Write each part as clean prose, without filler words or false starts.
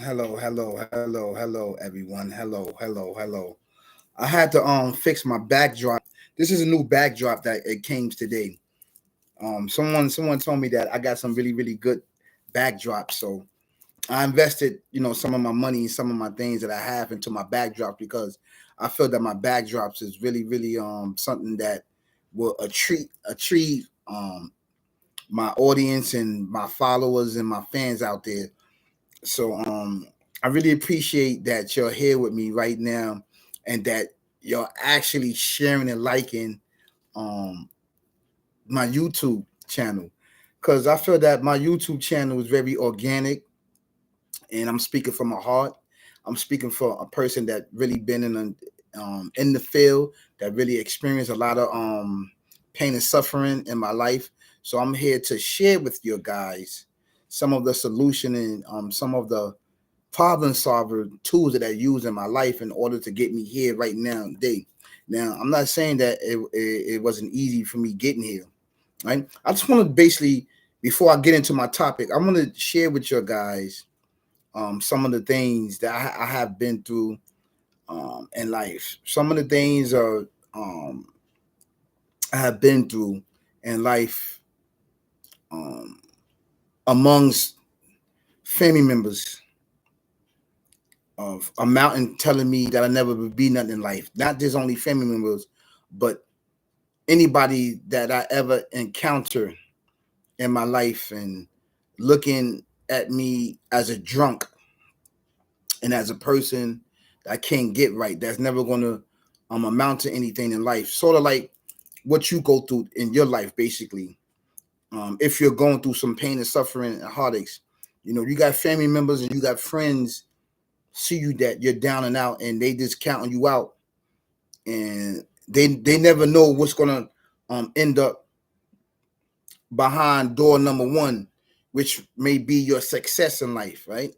hello, everyone. Hello. I had to fix my backdrop. This is a new backdrop that it came today. Someone told me that I got some really good backdrops. So I invested, some of my money and some of my things that I have into my backdrops because I feel that my backdrops is really something that will a treat my audience and my followers and my fans out there. So I really appreciate that you're here with me right now and that you're actually sharing and liking um my YouTube channel. Cause I feel that my YouTube channel is very organic and I'm speaking from my heart. I'm speaking for a person that really been in the field, that really experienced a lot of pain and suffering in my life. So I'm here to share with you guys some of the solution and some of the problem solver tools that I use in my life in order to get me here right now today. Now, I'm not saying that it wasn't easy for me getting here, right? I just want to basically, before I get into my topic, I want to share with you guys some of the things that I have been through in life. Some of the things um, I have been through in life um, amongst family members of a mountain telling me that I never would be nothing in life. Not just only family members, but anybody that I ever encounter in my life and looking at me as a drunk and as a person that can't get right, that's never going to amount to anything in life. Sort of like what you go through in your life, basically. If you're going through some pain and suffering and heartaches, you got family members and you got friends see you that you're down and out and they just counting you out and they never know what's gonna end up behind door number one, which may be your success in life, right?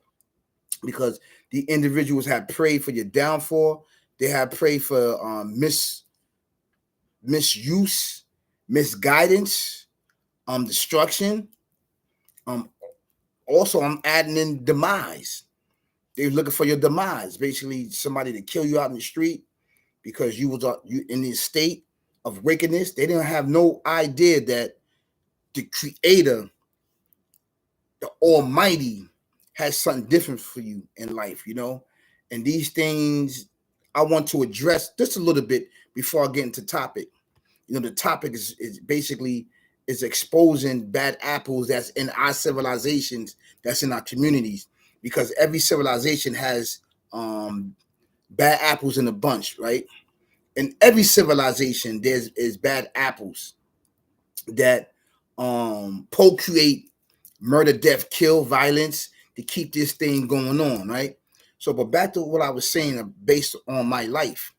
Because the individuals have prayed for your downfall, they have prayed for misuse, misguidance, destruction. Um, Also, I'm adding in demise. They're looking for your demise, basically somebody to kill you out in the street because you in the state of wickedness. They didn't have no idea that the Creator, the Almighty, has something different for you in life. And these things I want to address just a little bit before I get into topic. The topic is basically is exposing bad apples that's in our civilizations, that's in our communities, because every civilization has bad apples in a bunch, right? In every civilization, there's is bad apples that procreate murder, death, kill, violence to keep this thing going on, right? So, but back to what I was saying, based on my life.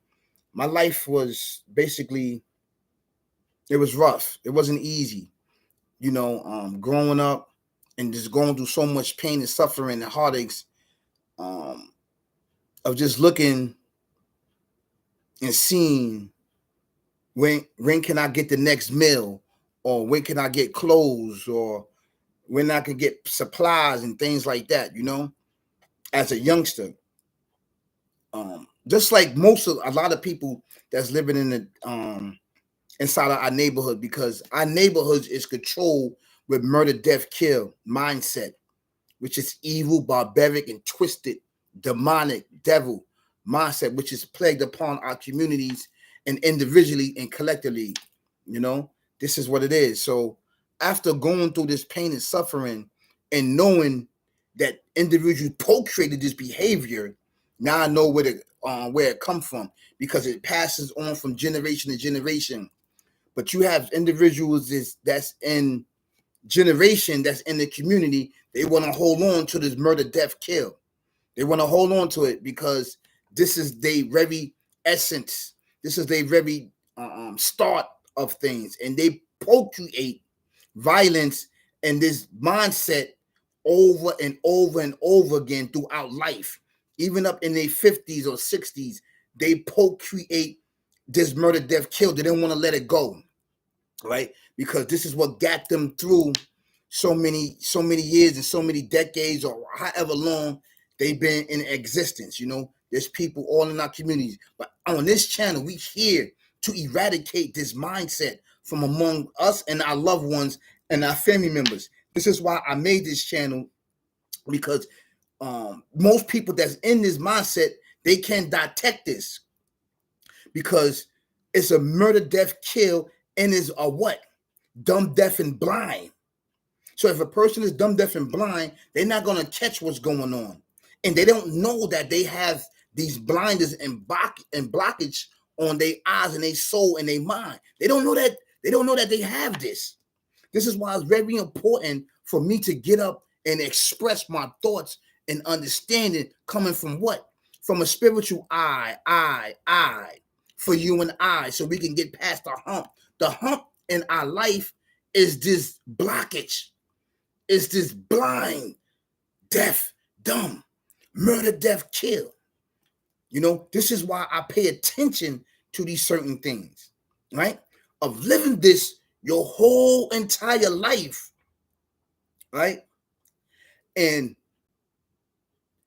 My life was basically it was rough. It wasn't easy, growing up and just going through so much pain and suffering and heartaches um, of just looking and seeing when can I get the next meal, or when can I get clothes, or when I can get supplies and things like that. As a youngster, just like a lot of people that's living in the inside of our neighborhood, because our neighborhoods is controlled with murder, death, kill mindset, which is evil, barbaric, and twisted, demonic, devil mindset, which is plagued upon our communities and individually and collectively. You know, this is what it is. So after going through this pain and suffering and knowing that individuals procreated this behavior, now I know where it come from, because it passes on from generation to generation. But you have individuals that's in generation, that's in the community, they want to hold on to this murder, death, kill. They want to hold on to it because this is their very essence. This is their very start of things, and they procreate violence and this mindset over and over and over again throughout life. Even up in their 50s or 60s, they procreate this murder, death, kill. They don't want to let it go, right? Because this is what got them through so many years and so many decades, or however long They've been in existence. There's people all in our communities. But on this channel, we here to eradicate this mindset from among us and our loved ones and our family members. This is why I made this channel, because most people that's in this mindset, they can't detect this, because it's a murder, death, kill, and is a what? Dumb, deaf, and blind. So if a person is dumb, deaf, and blind, they're not going to catch what's going on. And they don't know that they have these blinders and blockage on their eyes and their soul and their mind. They don't know that. They don't know that they have this. This is why it's very important for me to get up and express my thoughts and understanding coming from what? From a spiritual I, for you and I, so we can get past the hump. The hump in our life is this blockage. It's this blind, deaf, dumb, murder, death, kill. This is why I pay attention to these certain things, right? Of living this your whole entire life, right? And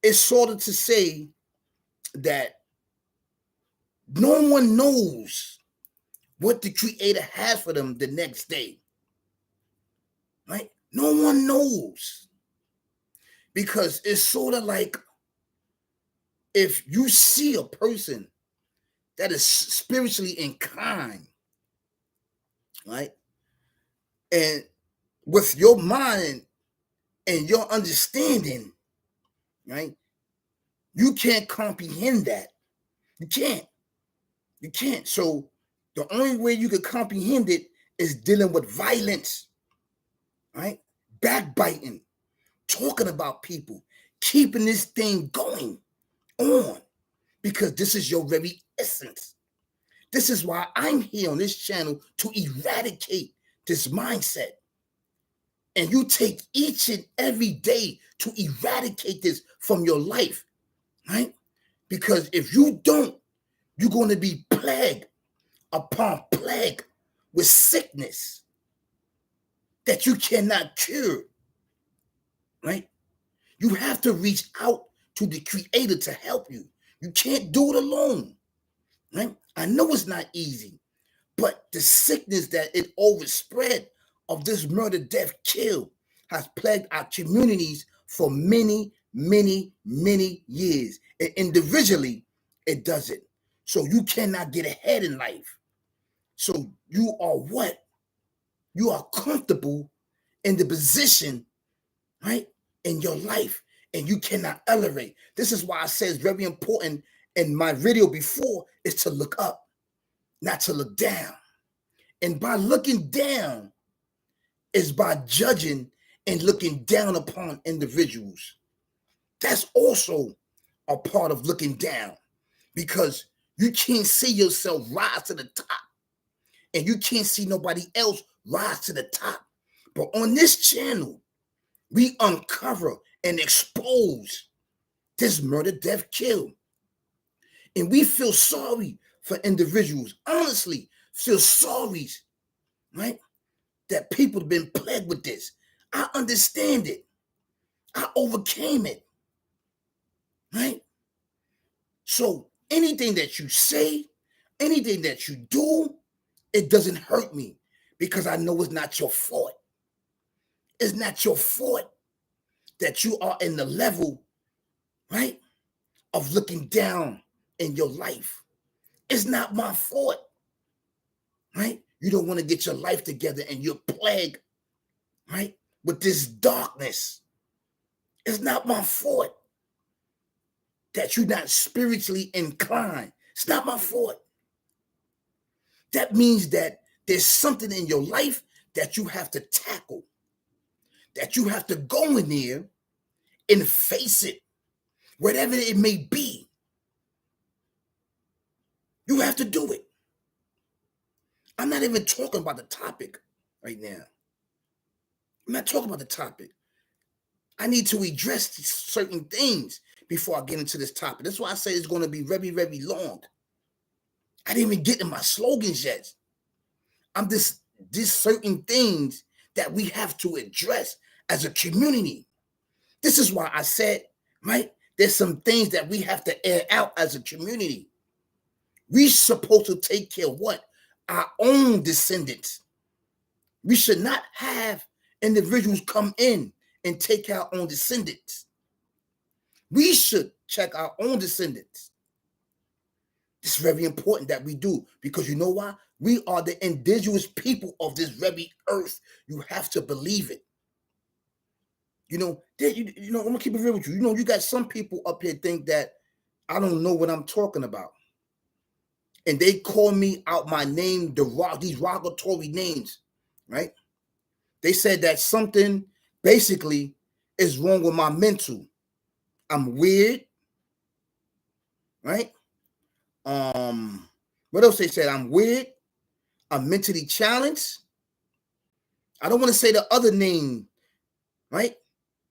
it's sort of to say that no one knows what the Creator has for them the next day, right? No one knows, because it's sort of like if you see a person that is spiritually inclined, right? And with your mind and your understanding, right? You can't comprehend that. You can't. You can't. So the only way you can comprehend it is dealing with violence, right? Backbiting, talking about people, keeping this thing going on, because this is your very essence. This is why I'm here on this channel, to eradicate this mindset. And you take each and every day to eradicate this from your life, right? Because if you don't, you're going to be plagued upon plague with sickness that you cannot cure, right? You have to reach out to the Creator to help you. You can't do it alone, right? I know it's not easy, but the sickness that it overspread of this murder, death, kill has plagued our communities for many, many, many years. And individually, it does it. So you cannot get ahead in life. So you are what? You are comfortable in the position, right, in your life, and you cannot elevate. This is why I say it's very important in my video before is to look up, not to look down. And by looking down is by judging and looking down upon individuals. That's also a part of looking down, because you can't see yourself rise to the top, and you can't see nobody else rise to the top. But on this channel, we uncover and expose this murder, death, kill. And we feel sorry for individuals. Honestly, feel sorry, right? That people have been plagued with this. I understand it. I overcame it, right? So anything that you say, anything that you do, it doesn't hurt me, because I know it's not your fault. It's not your fault that you are in the level, right, of looking down in your life. It's not my fault, right? You don't want to get your life together and you're plagued, right, with this darkness. It's not my fault that you're not spiritually inclined. It's not my fault. That means that there's something in your life that you have to tackle, that you have to go in there and face it, whatever it may be. You have to do it. I'm not even talking about the topic right now. I'm not talking about the topic. I need to address certain things before I get into this topic. That's why I say it's going to be very, very long. I didn't even get in my slogans yet. I'm these certain things that we have to address as a community. This is why I said, right, There's some things that we have to air out as a community. We're supposed to take care of what? Our own descendants. We should not have individuals come in and take our own descendants. We should check our own descendants. It's very important that we do, because you know why? We are the indigenous people of this very earth. You have to believe it. You know, I'm gonna keep it real with you. You know, you got some people up here think that I don't know what I'm talking about, and they call me out my name, these derogatory names, right? They said that something basically is wrong with my mental. I'm weird, right? What else they said? I'm weird. I'm mentally challenged. I don't want to say the other name, right?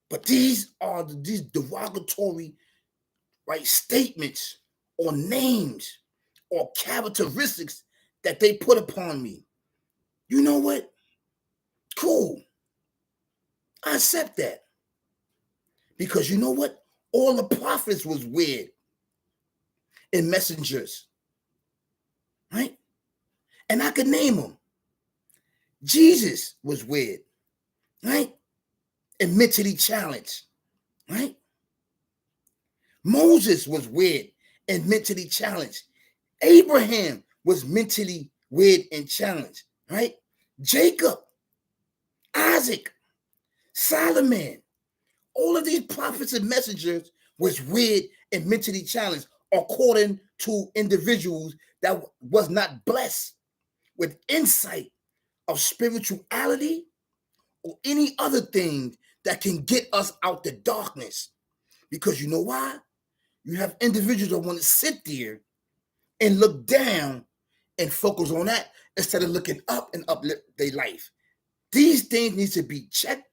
But these are these derogatory, right, statements or names or characteristics that they put upon me. You know what? Cool. I accept that. Because you know what? All the prophets was weird and messengers, right? And I could name them. Jesus was weird, right? And mentally challenged, right? Moses was weird and mentally challenged. Abraham was mentally weird and challenged, right? Jacob, Isaac, Solomon, all of these prophets and messengers was weird and mentally challenged, according to individuals that was not blessed with insight of spirituality or any other thing that can get us out the darkness. Because you know why? You have individuals that want to sit there and look down and focus on that instead of looking up and uplift their life. These things need to be checked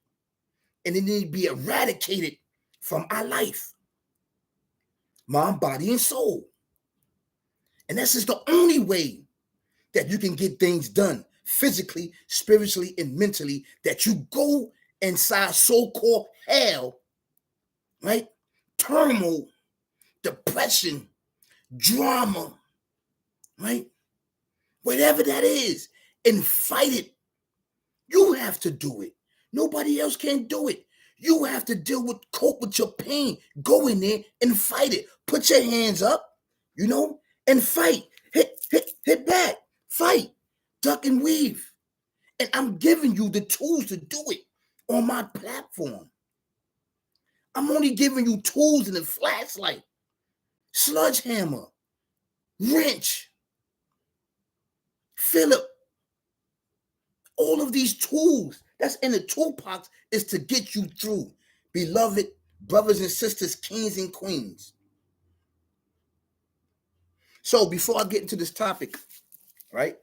and they need to be eradicated from our life, mind, body, and soul. And that's just the only way that you can get things done physically, spiritually, and mentally, that you go inside so-called hell, right? Turmoil, depression, drama, right? Whatever that is, and fight it. You have to do it. Nobody else can do it. You have to cope with your pain. Go in there and fight it. Put your hands up, and fight. Hit back. Fight. Duck and weave. And I'm giving you the tools to do it on my platform. I'm only giving you tools and a flashlight, sledgehammer, wrench, Philip. All of these tools that's in the toolbox is to get you through, beloved brothers and sisters, kings and queens. So before I get into this topic, right,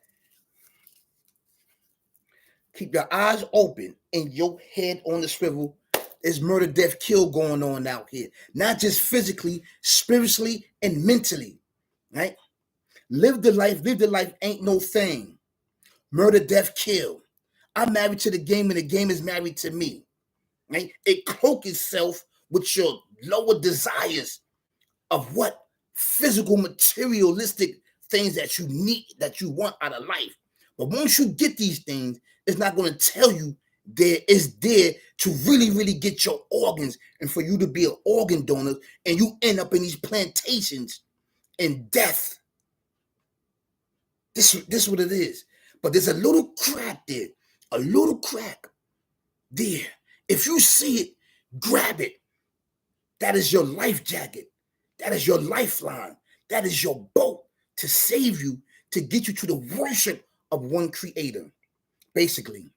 keep your eyes open and your head on the swivel. There's murder, death, kill going on out here. Not just physically, spiritually, and mentally, right? Live the life ain't no thing. Murder, death, kill. I'm married to the game and the game is married to me. Right? It cloaks itself with your lower desires of what physical, materialistic things that you need, that you want out of life. But once you get these things, it's not going to tell you there is there to really, really get your organs and for you to be an organ donor, and you end up in these plantations in death. This is what it is. But there's a little crack there, a little crack there. If you see it, grab it. That is your life jacket. That is your lifeline. That is your boat to save you, to get you to the worship of one creator, basically.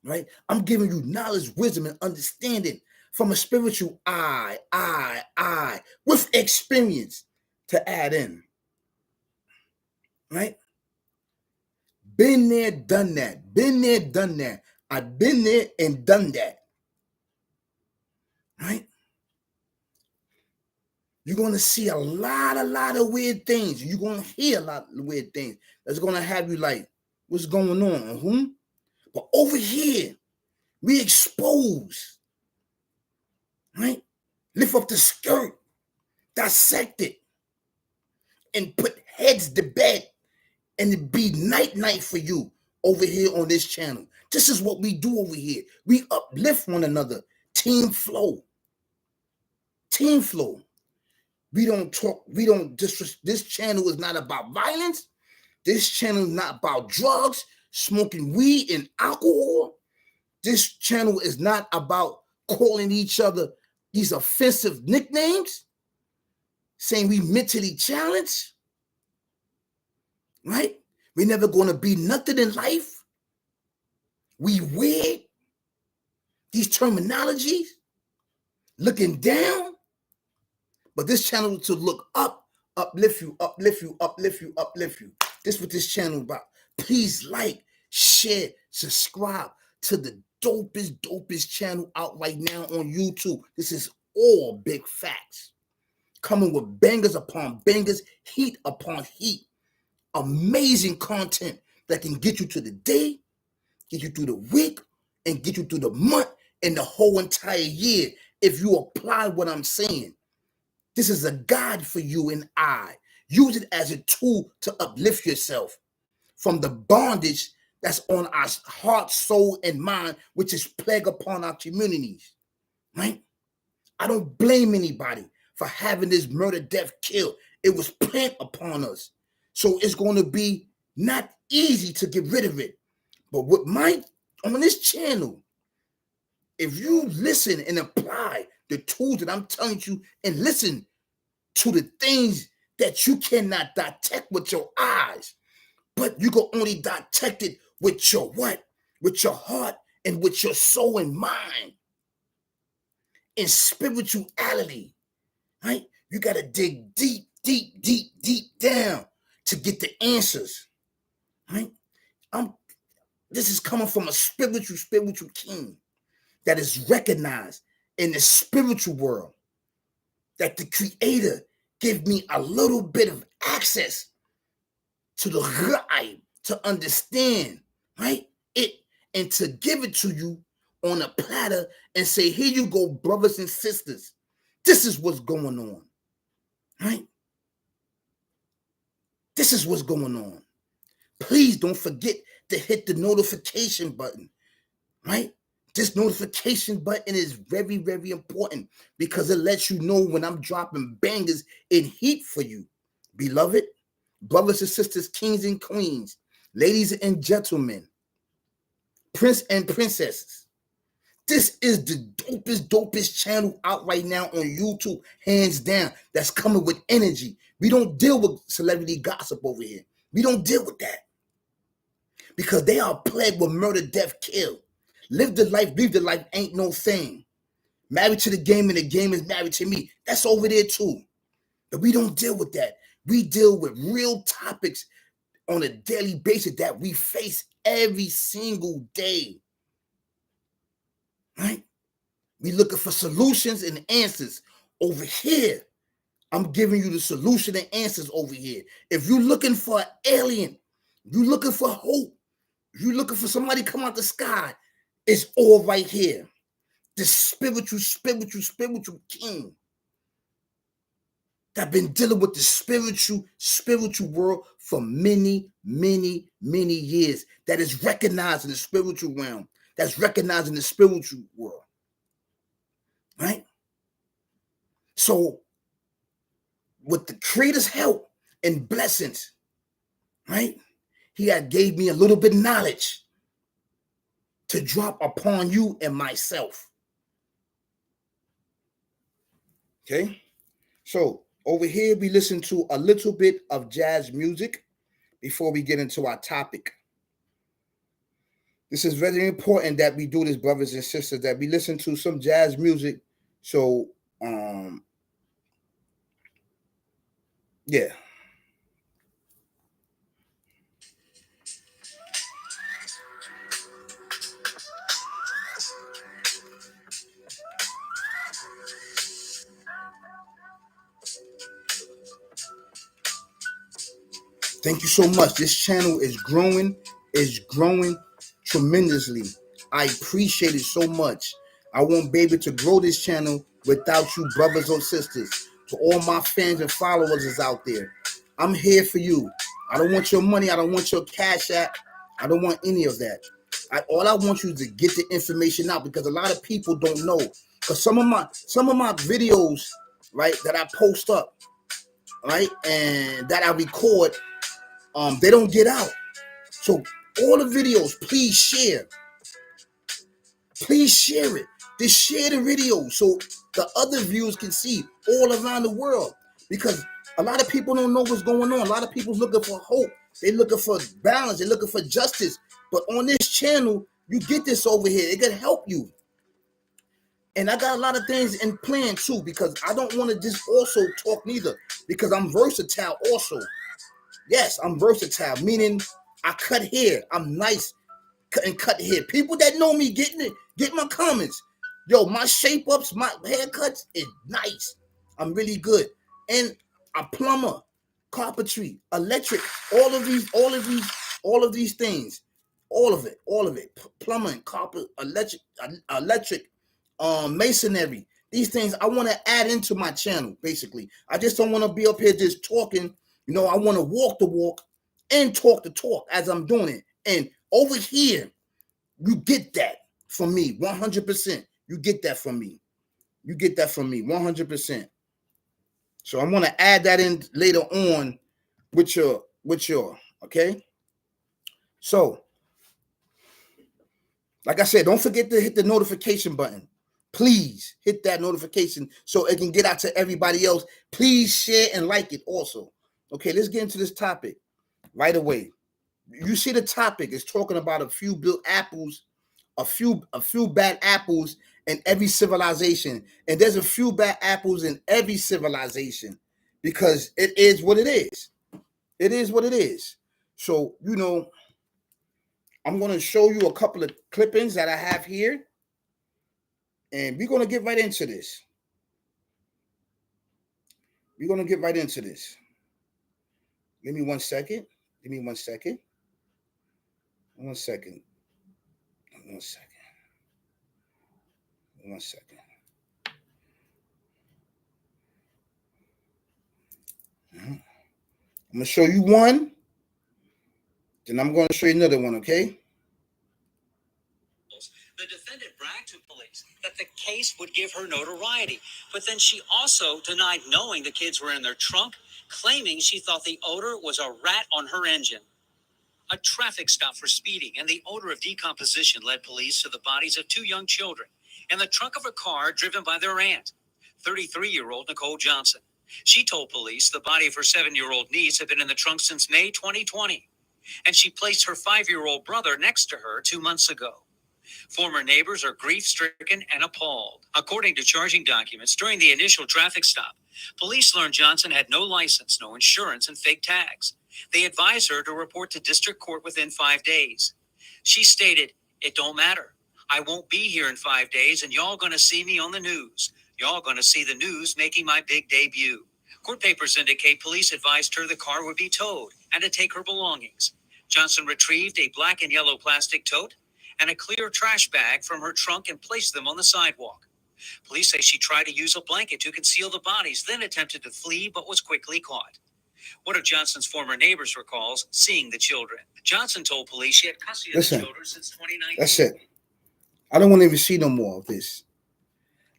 Right? I'm giving you knowledge, wisdom, and understanding from a spiritual eye, with experience to add in. Right? Been there, done that. Been there, done that. I've been there and done that. Right? You're going to see a lot of weird things. You're going to hear a lot of weird things. That's going to have you like, what's going on? But over here, we expose, right? lift up the skirt, dissect it, and put heads to bed, and it be night for you over here on this channel. This is what we do over here. We uplift one another. Team flow. Team flow. We don't talk, we don't disrespect. This channel is not about violence. This channel is not about drugs, smoking weed and alcohol. This channel is not about calling each other these offensive nicknames, saying we mentally challenged, right? We're never going to be nothing in life. We weird. These terminologies, looking down. But this channel is to look up, uplift you, uplift you, uplift you, uplift you. This is what this channel is about. Please like, share, subscribe to the dopest channel out right now on YouTube. This is all big facts. Coming with bangers upon bangers, heat upon heat. Amazing content that can get you to the day, get you through the week, and get you through the month and the whole entire year if you apply what I'm saying. This is a guide for you and I. Use it as a tool to uplift yourself from the bondage that's on our heart, soul, and mind, which is plague upon our communities, right? I don't blame anybody for having this murder, death, kill. It was planned upon us. So it's going to be not easy to get rid of it. But with on this channel, if you listen and apply the tools that I'm telling you and listen to the things that you cannot detect with your eyes, but you can only detect it with your what? With your heart and with your soul and mind. In spirituality, right? You got to dig deep down to get the answers, right? This is coming from a spiritual king that is recognized in the spiritual world, that the Creator give me a little bit of access to the Rai to understand, right? It, and to give it to you on a platter and say, here you go, brothers and sisters. This is what's going on, right? This is what's going on. Please don't forget to hit the notification button, right? This notification button is very, very important because it lets you know when I'm dropping bangers in heat for you. Beloved, brothers and sisters, kings and queens, ladies and gentlemen, prince and princesses. This is the dopest channel out right now on YouTube, hands down, that's coming with energy. We don't deal with celebrity gossip over here. We don't deal with that because they are plagued with murder, death, kill. Live the life, leave the life ain't no thing. Married to the game and the game is married to me. That's over there too. But we don't deal with that. We deal with real topics on a daily basis that we face every single day. Right? We looking for solutions and answers. Over here, I'm giving you the solution and answers over here. If you're looking for an alien, you're looking for hope, you're looking for somebody come out the sky, it's all right here. The spiritual king that been dealing with the spiritual world for many years, that is recognized in the spiritual realm, that's recognized in the spiritual world, right? So with the Creator's help and blessings, right, he had gave me a little bit of knowledge to drop upon you and myself. Okay, so over here we listen to a little bit of jazz music before we get into our topic. This is very important that we do this, brothers and sisters, that we listen to some jazz music. So yeah. Thank you so much. This channel is growing tremendously. I appreciate it so much. I want baby to grow this channel without you, brothers or sisters. To all my fans and followers is out there, I'm here for you. I don't want your money. I don't want your cash app. I don't want any of that. All I want you to get the information out, because a lot of people don't know. Because some of my videos, right, that I post up, right, and that I record, they don't get out. So all the videos, please share. Please share it. Just share the video so the other viewers can see all around the world. Because a lot of people don't know what's going on. A lot of people's looking for hope. They're looking for balance. They're looking for justice. But on this channel, you get this over here. It can help you. And I got a lot of things in plan too, because I don't want to just also talk neither, because I'm versatile also. Yes, I'm versatile, meaning I cut hair. I'm nice and cut hair. People that know me get my comments. Yo, my shape ups, my haircuts is nice. I'm really good. And a plumber, carpentry, electric, all of these things. All of it. Plumbing, carpet, electric, masonry. These things I want to add into my channel, basically. I just don't want to be up here just talking. I want to walk the walk and talk the talk as I'm doing it. And over here, you get that from me 100%. You get that from me. 100%. So I'm going to add that in later on with your, okay? So, like I said, don't forget to hit the notification button. Please hit that notification so it can get out to everybody else. Please share and like it also. Okay, let's get into this topic right away. You see the topic is talking about a few bad apples in every civilization. And there's a few bad apples in every civilization, because it is what it is. It is what it is. So, I'm going to show you a couple of clippings that I have here, and we're going to get right into this. Give me 1 second. One second. I'm going to show you one, then I'm going to show you another one, okay? The defendant bragged to police that the case would give her notoriety, but then she also denied knowing the kids were in their trunk, claiming she thought the odor was a rat on her engine. A traffic stop for speeding and the odor of decomposition led police to the bodies of two young children in the trunk of a car driven by their aunt, 33-year-old Nicole Johnson. She told police the body of her 7-year-old niece had been in the trunk since May 2020, and she placed her 5-year-old brother next to her 2 months ago. Former neighbors are grief-stricken and appalled. According to charging documents, during the initial traffic stop, police learned Johnson had no license, no insurance, and fake tags. They advised her to report to district court within 5 days. She stated, "It don't matter. I won't be here in 5 days, and y'all gonna see me on the news. Y'all gonna see the news making my big debut." Court papers indicate police advised her the car would be towed and to take her belongings. Johnson retrieved a black and yellow plastic tote and a clear trash bag from her trunk and placed them on the sidewalk. Police say she tried to use a blanket to conceal the bodies, then attempted to flee, but was quickly caught. One of Johnson's former neighbors recalls seeing the children. Johnson told police she had custody of the children since 2019. That's it. I don't want to even see no more of this.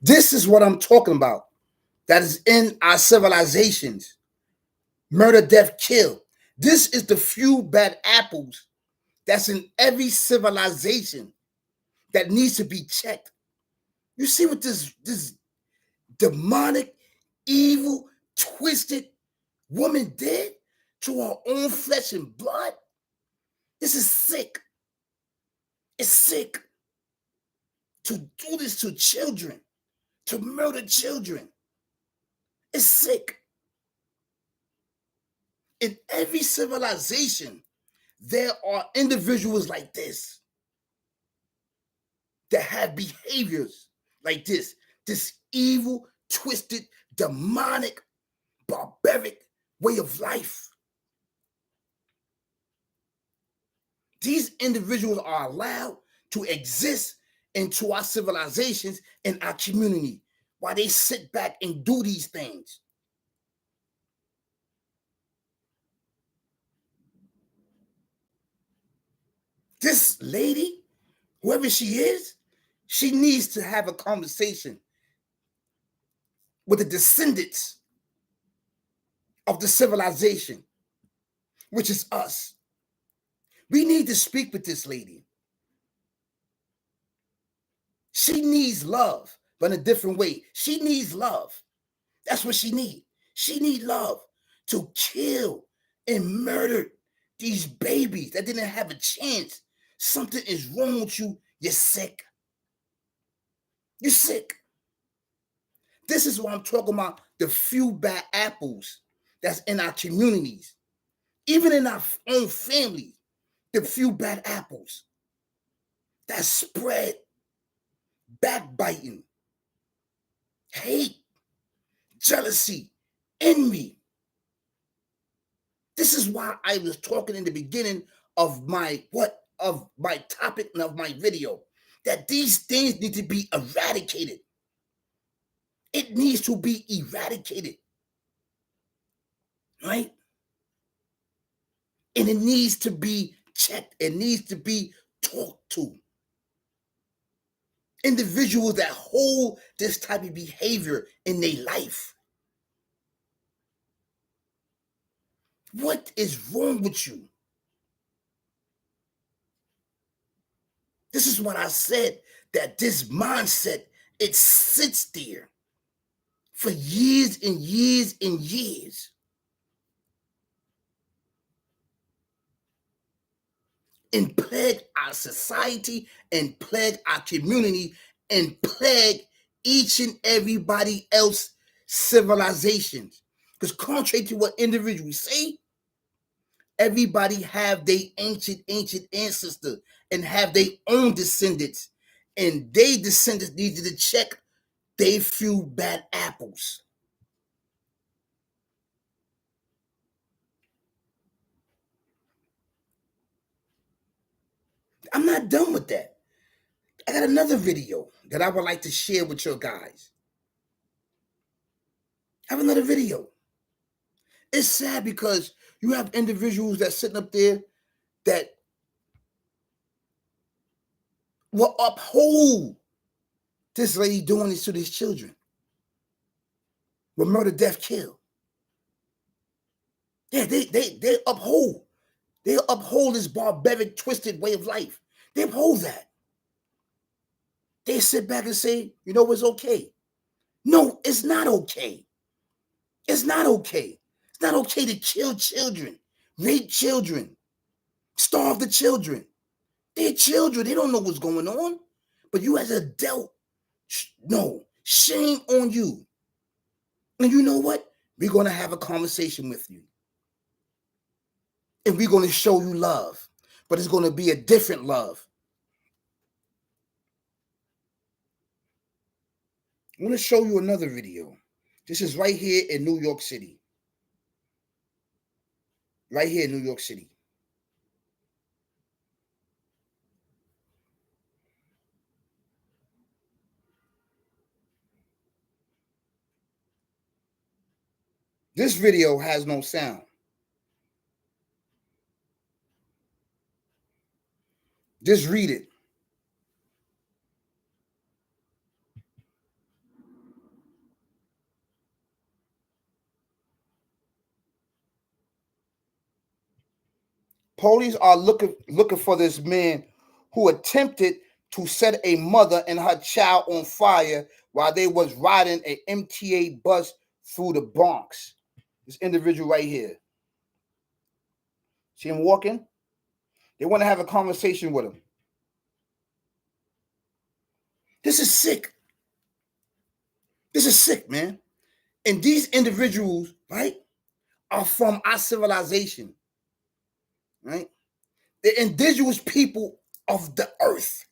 This is what I'm talking about. That is in our civilizations. Murder, death, kill. This is the few bad apples that's in every civilization that needs to be checked. You see what this demonic, evil, twisted woman did to her own flesh and blood? This is sick. It's sick to do this to children, to murder children. It's sick. In every civilization, there are individuals like this that have behaviors like this evil, twisted, demonic, barbaric way of life. These individuals are allowed to exist into our civilizations and our community. while they sit back and do these things. This lady, whoever she is, she needs to have a conversation with the descendants of the civilization, which is us. We need to speak with this lady. She needs love, but in a different way. She needs love. That's what she needs. She needs love to kill and murder these babies that didn't have a chance. Something is wrong with you. You're sick. You're sick. This is what I'm talking about, the few bad apples that's in our communities, even in our own families, the few bad apples that spread backbiting, hate, jealousy, envy. This is why I was talking in the beginning of my topic and of my video, that these things need to be eradicated. It needs to be eradicated, right? And it needs to be checked. It needs to be talked to. Individuals that hold this type of behavior in their life. What is wrong with you? This is what I said, that this mindset, it sits there for years and years and years. And plague our society and plague our community and plague each and everybody else civilizations. Because contrary to what individuals say, everybody have their ancient ancestor and have their own descendants. And they descendants needed to check they few bad apples. I'm not done with that. I got another video that I would like to share with your guys. I have another video. It's sad because you have individuals that sitting up there that will uphold this lady doing this to these children. With murder, death, kill. Yeah, they uphold. They uphold this barbaric, twisted way of life. They uphold that. They sit back and say, you know, it's okay. No, it's not okay. It's not okay. It's not okay to kill children, rape children, starve the children. They're children. They don't know what's going on. But you as an adult, no, shame on you. And you know what? We're going to have a conversation with you. And we're going to show you love. But it's going to be a different love. I want to show you another video. This is right here in New York City. Right here in New York City. This video has no sound. Just read it. Police are looking for this man who attempted to set a mother and her child on fire while they was riding an MTA bus through the Bronx. This individual right here. See him walking? They want to have a conversation with him. This is sick. This is sick, man. And these individuals, right, are from our civilization, right? The indigenous people of the earth.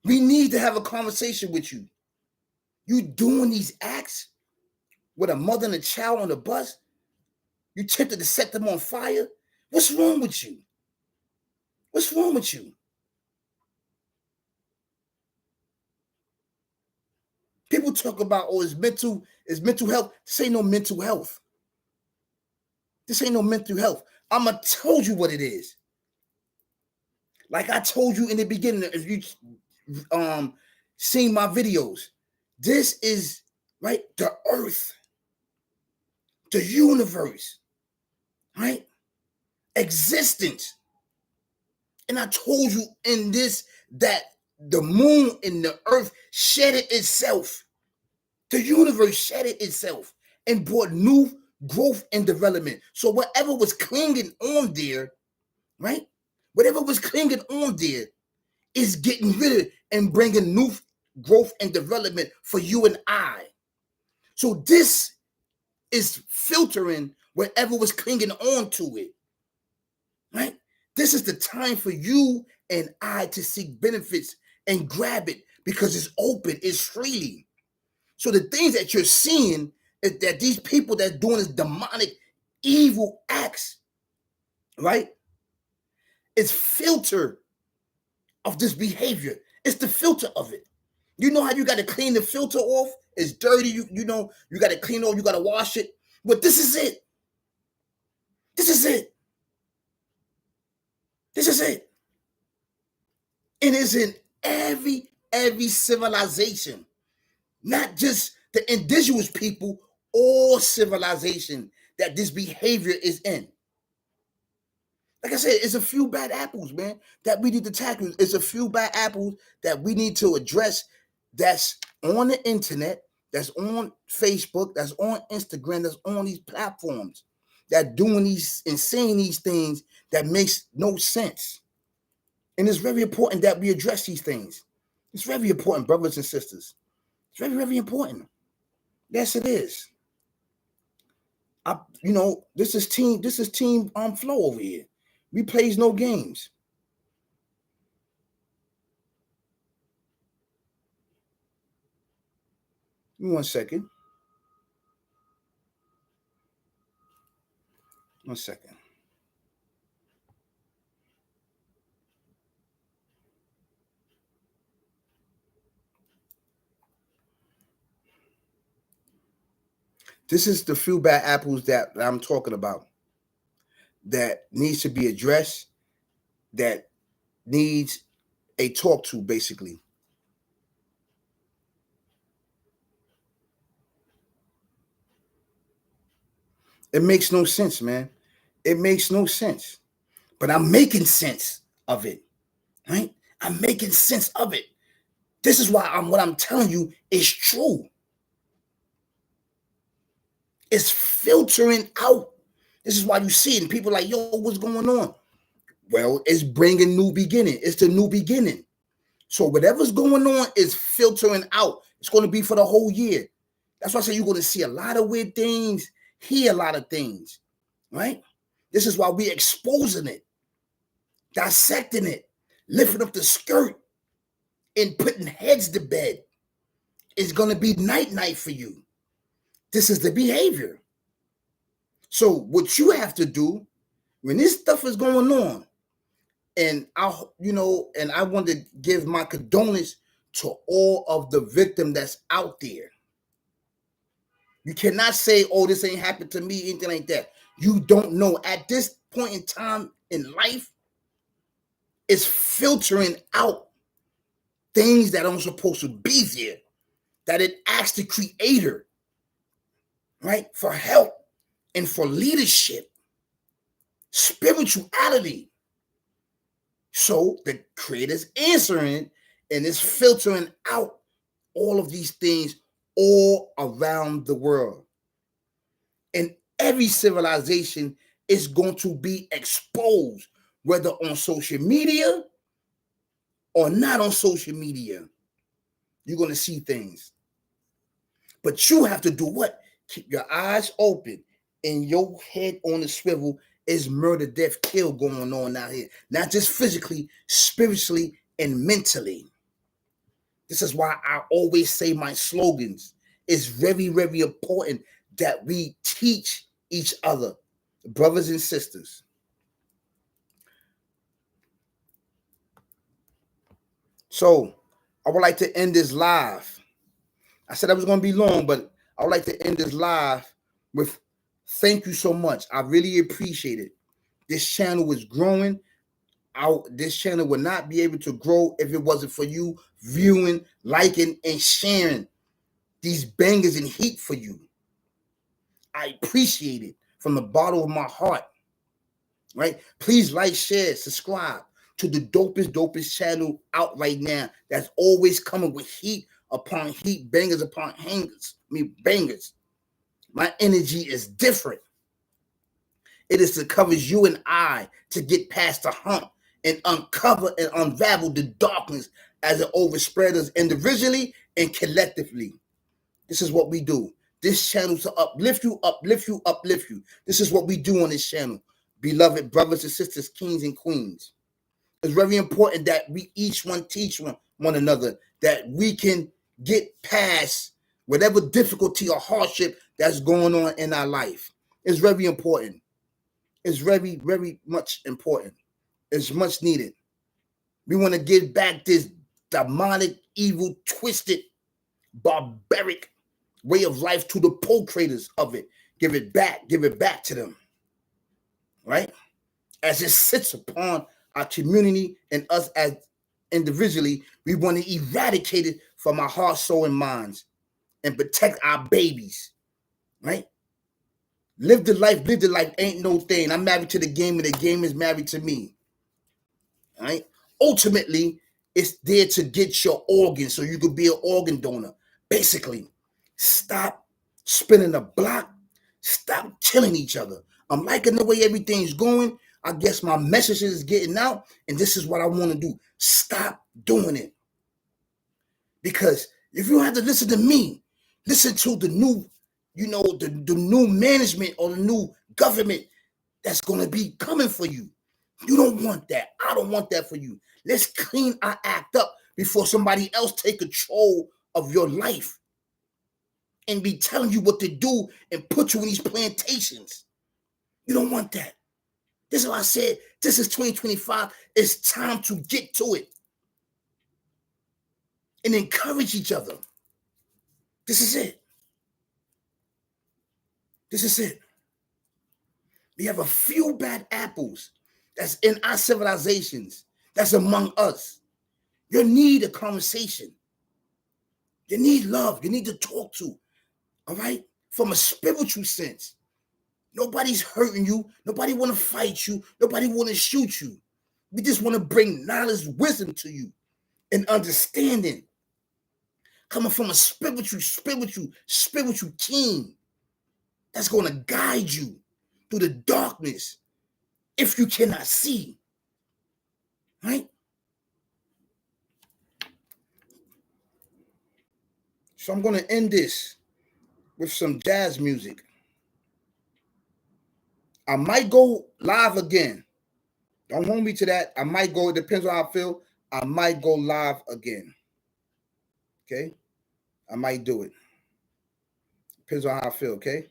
We need to have a conversation with you. You doing these acts with a mother and a child on the bus? You tempted to set them on fire? What's wrong with you? What's wrong with you? People talk about, oh, it's mental health. This ain't no mental health. This ain't no mental health. I'ma tell you what it is. Like I told you in the beginning, if you seen my videos, this is right, the earth, the universe, right? Existence. And I told you in this that the moon and the earth shedded itself. The universe shedded itself and brought new growth and development. So whatever was clinging on there, right? Whatever was clinging on there is getting rid of it and bringing new growth and development for you and I. So this is filtering whatever was clinging on to it, right? This is the time for you and I to seek benefits and grab it because it's open, it's freely. So the things that you're seeing is that these people that's doing this demonic, evil acts, right? It's filter of this behavior. It's the filter of it. You know how you got to clean the filter off? It's dirty. You know you got to clean it off. You got to wash it. But this is it. This is it. This is it. And it's in every civilization, not just the indigenous people, all civilization that this behavior is in. Like I said, it's a few bad apples, man, that we need to tackle. It's a few bad apples that we need to address that's on the internet, that's on Facebook, that's on Instagram, that's on these platforms, that doing these and saying these things that makes no sense. And it's very important that we address these things. It's very important, brothers and sisters. It's very important. Yes, it is. This is team flow over here. We plays no games. Give me 1 second. 1 second. This is the few bad apples that I'm talking about that needs to be addressed, that needs a talk to, basically. It makes no sense, man. It makes no sense. But I'm making sense of it, right? I'm making sense of it. This is why what I'm telling you is true. It's filtering out. This is why you see it. And people are like, yo, what's going on? Well, it's bringing new beginning. It's the new beginning. So whatever's going on is filtering out. It's going to be for the whole year. That's why I say you're going to see a lot of weird things, hear a lot of things, right? This is why we're exposing it, dissecting it, lifting up the skirt, and putting heads to bed. It's going to be night for you. This is the behavior. So what you have to do when this stuff is going on, and I want to give my condolence to all of the victims that's out there. You cannot say, oh, this ain't happened to me, anything like that. You don't know. At this point in time in life, it's filtering out things that aren't supposed to be there, that it asks the creator, right, for help and for leadership, spirituality. So the creator's answering and it's filtering out all of these things all around the world. And every civilization is going to be exposed, whether on social media or not on social media. You're going to see things. But you have to do what? Keep your eyes open and your head on the swivel. Is murder, death, kill going on out here. Not just physically, spiritually, and mentally. This is why I always say my slogans. It's very important that we teach each other, brothers and sisters. So I would like to end this live. I said I was going to be long, but I would like to end this live with thank you so much. I really appreciate it. This channel is growing. This channel would not be able to grow if it wasn't for you viewing, liking, and sharing these bangers and heat for you. I appreciate it from the bottom of my heart. Right? Please like, share, subscribe to the dopest channel out right now that's always coming with heat upon heat, bangers upon bangers. My energy is different. It is to cover you and I to get past the hump and uncover and unravel the darkness as it overspreads us individually and collectively. This is what we do. This channel to uplift you, uplift you, uplift you. This is what we do on this channel. Beloved brothers and sisters, kings and queens. It's very important that we each one teach one another, that we can get past whatever difficulty or hardship that's going on in our life. It's very important. It's very, very much important. It's much needed. We want to get back this demonic, evil, twisted, barbaric way of life to the co-creators of it. Give it back to them. Right? As it sits upon our community and us as individually, we want to eradicate it from our heart, soul, and minds and protect our babies. Right? Live the life ain't no thing. I'm married to the game and the game is married to me. Right? Ultimately, it's there to get your organs so you could be an organ donor. Basically, stop spinning the block. Stop killing each other. I'm liking the way everything's going. I guess my message is getting out, and this is what I want to do. Stop doing it. Because if you have to listen to me, listen to the new, the new management or the new government that's going to be coming for you. You don't want that. I don't want that for you. Let's clean our act up before somebody else take control of your life and be telling you what to do and put you in these plantations. You don't want that. This is why I said this is 2025. It's time to get to it and encourage each other. This is it. This is it. We have a few bad apples that's in our civilizations, that's among us. You need a conversation. You need love. You need to talk to, all right? From a spiritual sense. Nobody's hurting you. Nobody want to fight you. Nobody want to shoot you. We just want to bring knowledge, wisdom to you and understanding. Coming from a spiritual king that's going to guide you through the darkness if you cannot see. Right? So I'm going to end this with some jazz music. I might go live again. Don't hold me to that. I might go. It depends on how I feel. I might go live again. Okay? I might do it. Depends on how I feel, okay?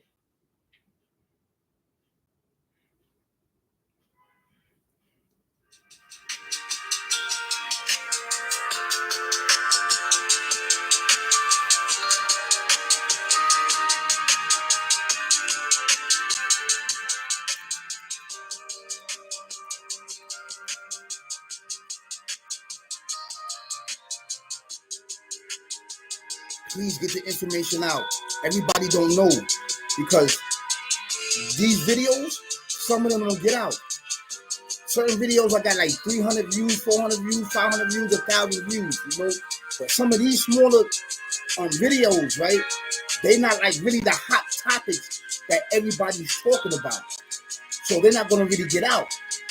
Please get the information out. Everybody don't know because these videos, some of them don't get out. Certain videos I got like 300 views, 400 views, 500 views, 1,000 views, But some of these smaller videos, right? They're not like really the hot topics that everybody's talking about. So they're not going to really get out.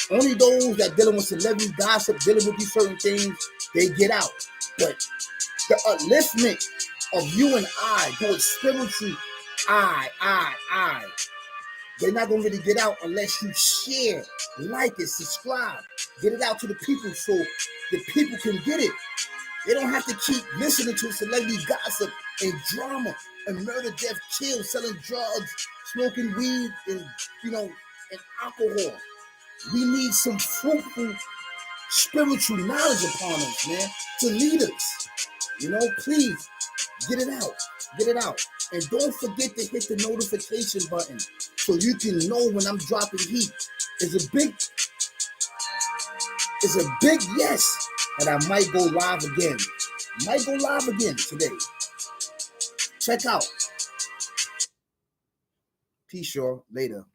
Only those that dealing with celebrity gossip, dealing with these certain things, they get out. But the upliftment of you and I, doing spiritual, they're not going to really get out unless you share, like it, subscribe, get it out to the people so the people can get it. They don't have to keep listening to celebrity gossip and drama and murder, death, kill, selling drugs, smoking weed, and and alcohol. We need some fruitful spiritual knowledge upon us, man, to lead us. You know, please get it out. Get it out. And don't forget to hit the notification button so you can know when I'm dropping heat. It's a big yes. And I might go live again. Might go live again today. Check out. Peace, y'all. Later.